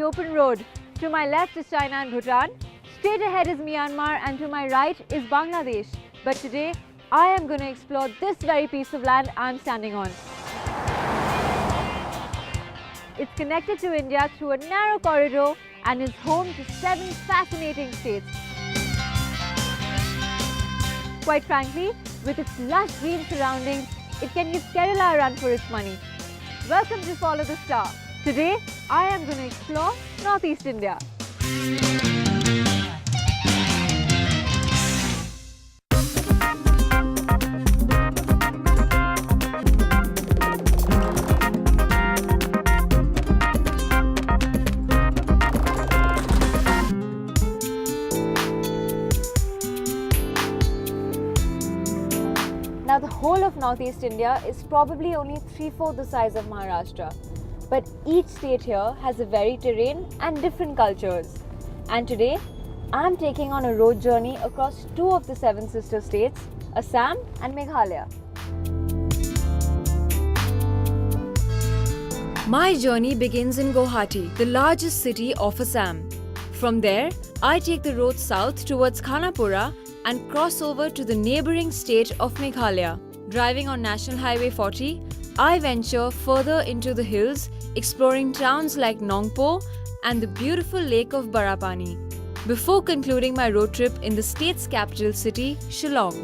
open road. To my left is China and Bhutan. Straight ahead is Myanmar and to my right is Bangladesh. But today, I am going to explore this very piece of land I'm standing on. It's connected to India through a narrow corridor and is home to 7 fascinating states. Quite frankly, with its lush green surroundings, it can give Kerala a run for its money. Welcome to Follow the Star. Today, I am going to explore Northeast India. Now, the whole of Northeast India is probably only 3/4 the size of Maharashtra. But each state here has a varied terrain and different cultures. And today, I'm taking on a road journey across 2 of the 7 sister states, Assam and Meghalaya. My journey begins in Guwahati, the largest city of Assam. From there, I take the road south towards Khanapura and cross over to the neighbouring state of Meghalaya. Driving on National Highway 40, I venture further into the hills, exploring towns like Nongpo and the beautiful lake of Barapani, before concluding my road trip in the state's capital city, Shillong.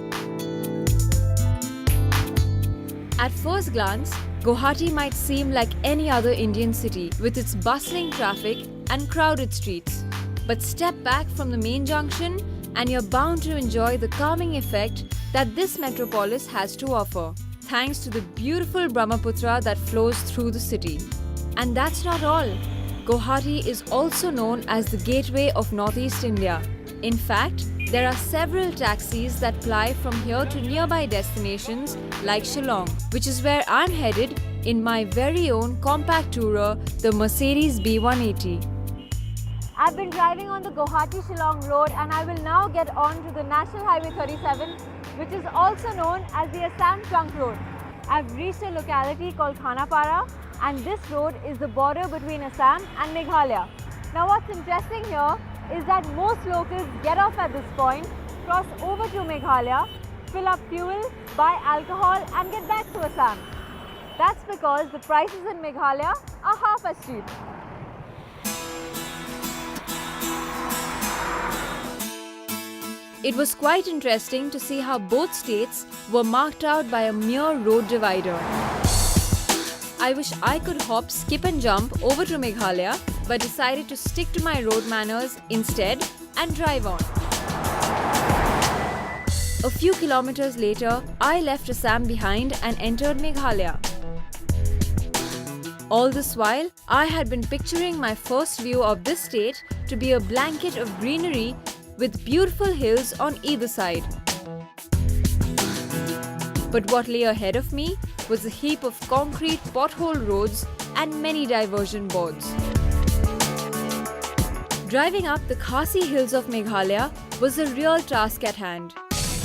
At first glance, Guwahati might seem like any other Indian city with its bustling traffic and crowded streets. But step back from the main junction and you're bound to enjoy the calming effect that this metropolis has to offer, thanks to the beautiful Brahmaputra that flows through the city. And that's not all. Guwahati is also known as the gateway of Northeast India. In fact, there are several taxis that ply from here to nearby destinations like Shillong, which is where I'm headed in my very own compact tourer, the Mercedes B180. I've been driving on the Guwahati-Shillong road and I will now get on to the National Highway 37, which is also known as the Assam Trunk Road. I've reached a locality called Khanapara, and this road is the border between Assam and Meghalaya. Now what's interesting here is that most locals get off at this point, cross over to Meghalaya, fill up fuel, buy alcohol and get back to Assam. That's because the prices in Meghalaya are half as cheap. It was quite interesting to see how both states were marked out by a mere road divider. I wish I could hop, skip and jump over to Meghalaya, but decided to stick to my road manners instead and drive on. A few kilometers later, I left Assam behind and entered Meghalaya. All this while, I had been picturing my first view of this state to be a blanket of greenery with beautiful hills on either side. But what lay ahead of me was a heap of concrete pothole roads and many diversion boards. Driving up the Khasi hills of Meghalaya was a real task at hand.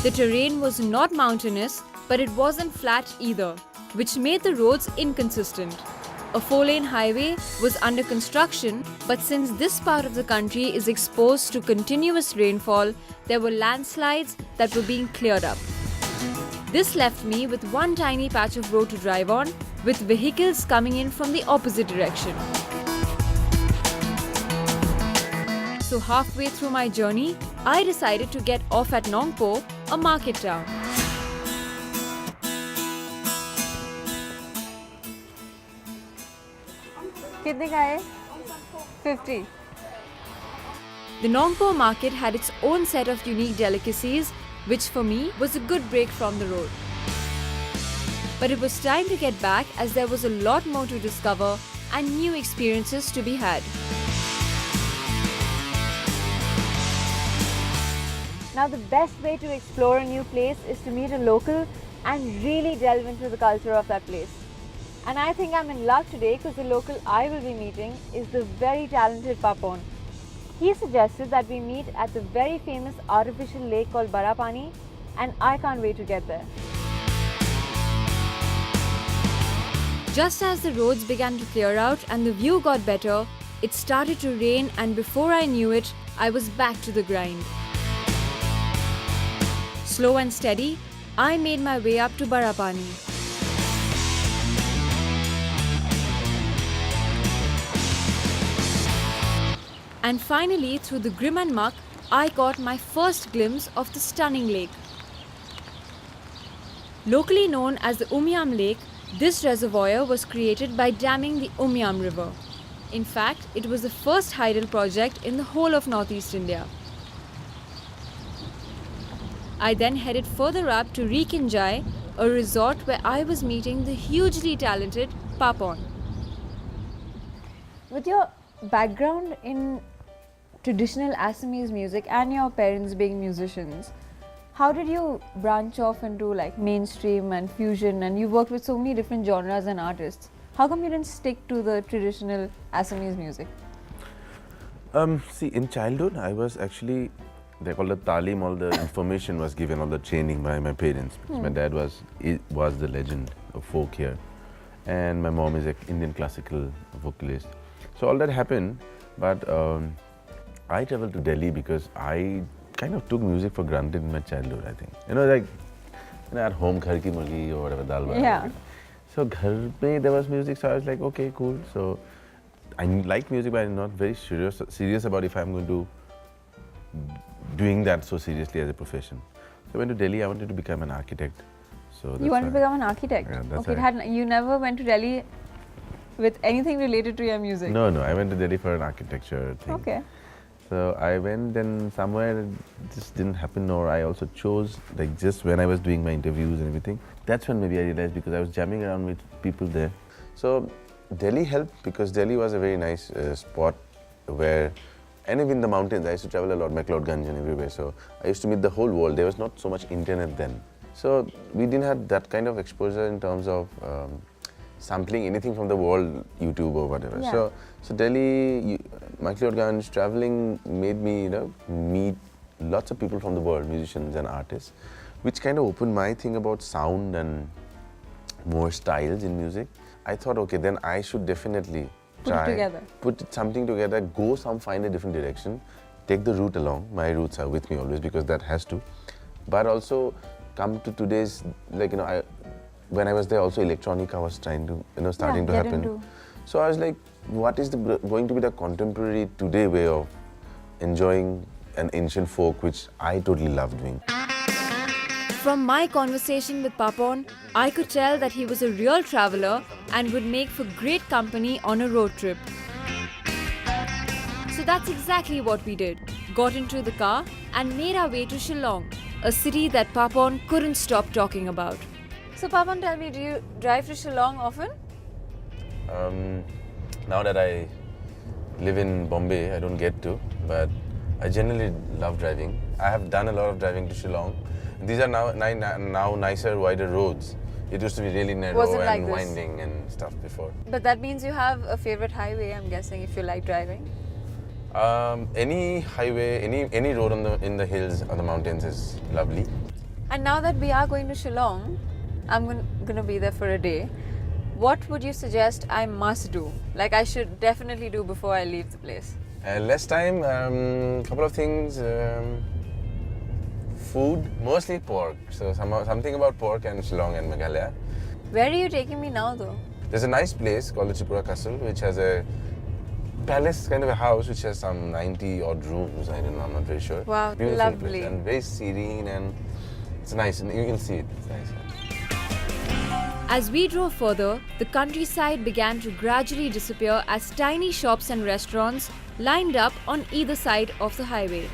The terrain was not mountainous, but it wasn't flat either, which made the roads inconsistent. A 4-lane highway was under construction, but since this part of the country is exposed to continuous rainfall, there were landslides that were being cleared up. This left me with one tiny patch of road to drive on, with vehicles coming in from the opposite direction. So halfway through my journey, I decided to get off at Nongpo, a market town. कितने का है? 50. The Nongpo market had its own set of unique delicacies, which for me was a good break from the road. But it was time to get back as there was a lot more to discover and new experiences to be had. Now the best way to explore a new place is to meet a local and really delve into the culture of that place. And I think I'm in luck today because the local I will be meeting is the very talented Papon. He suggested that we meet at the very famous artificial lake called Barapani, and I can't wait to get there. Just as the roads began to clear out and the view got better, it started to rain, and before I knew it, I was back to the grind. Slow and steady, I made my way up to Barapani. And finally, through the grim and muck, I caught my first glimpse of the stunning lake. Locally known as the Umiam Lake, this reservoir was created by damming the Umiam River. In fact, it was the first hydel project in the whole of Northeast India. I then headed further up to Rekinjai, a resort where I was meeting the hugely talented Papon. With your background in traditional Assamese music and your parents being musicians, how did you branch off into like mainstream and fusion, and you worked with so many different genres and artists? How come you didn't stick to the traditional Assamese music? See, in childhood, I was actually, they call it talim, all the information was given, all the training by my parents. Because my dad was the legend of folk here, and my mom is an Indian classical vocalist. So all that happened, but I traveled to Delhi because I kind of took music for granted in my childhood, I think. At home, ghar ki murgi or whatever, dal bhat. Yeah. So ghar mein there was music, so I was like, okay, cool. So I like music, but I'm not very serious about if I'm going to doing that so seriously as a profession. So I went to Delhi. I wanted to become an architect. So You wanted to become an architect? Yeah, that's Okay, you never went to Delhi with anything related to your music? No, I went to Delhi for an architecture thing. Okay. So I went, and somewhere it just didn't happen, or I also chose, like just when I was doing my interviews and everything, that's when maybe I realized, because I was jamming around with people there. So Delhi helped, because Delhi was a very nice spot where, and even in the mountains, I used to travel a lot, McLeodganj and everywhere, so I used to meet the whole world. There was not so much internet then. So we didn't have that kind of exposure in terms of sampling anything from the world, YouTube or whatever. Yeah. So Delhi, McLeodganj, traveling made me, meet lots of people from the world, musicians and artists, which kind of opened my thing about sound and more styles in music. I thought, okay, then I should definitely put something together, find a different direction, take the route along. My roots are with me always, because that has to. But also come to today's, when I was there, also electronica was starting to happen. So I was like, what is going to be the contemporary today way of enjoying an ancient folk, which I totally love doing. From my conversation with Papon, I could tell that he was a real traveler and would make for great company on a road trip. So that's exactly what we did. Got into the car and made our way to Shillong, a city that Papon couldn't stop talking about. So Papon, tell me, do you drive to Shillong often? Now that I live in Bombay, I don't get to, but I generally love driving. I have done a lot of driving to Shillong. These are now nicer, wider roads. It used to be really narrow and winding and stuff before. But that means you have a favorite highway, I'm guessing, if you like driving? Any highway, any road in the hills or the mountains is lovely. And now that we are going to Shillong, I'm going to be there for a day. What would you suggest I must do? Like I should definitely do before I leave the place? Less time, couple of things. Food, mostly pork. So something about pork and Shillong and Meghalaya. Where are you taking me now though? There's a nice place called the Tripura Castle, which has a palace, kind of a house, which has some 90 odd rooms. I don't know, I'm not very sure. Wow, beautiful lovely. Place, and very serene, and it's nice, and you can see it. It's nice. As we drove further, the countryside began to gradually disappear as tiny shops and restaurants lined up on either side of the highway.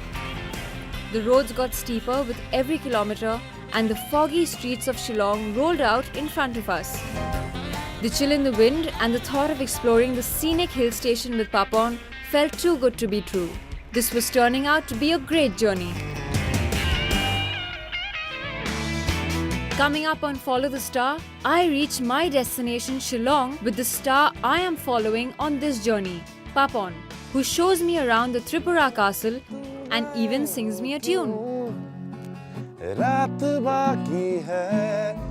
The roads got steeper with every kilometer, and the foggy streets of Shillong rolled out in front of us. The chill in the wind and the thought of exploring the scenic hill station with Papon felt too good to be true. This was turning out to be a great journey. Coming up on Follow the Star, I reach my destination Shillong with the star I am following on this journey, Papon, who shows me around the Tripura Castle and even sings me a tune. रात बाकी है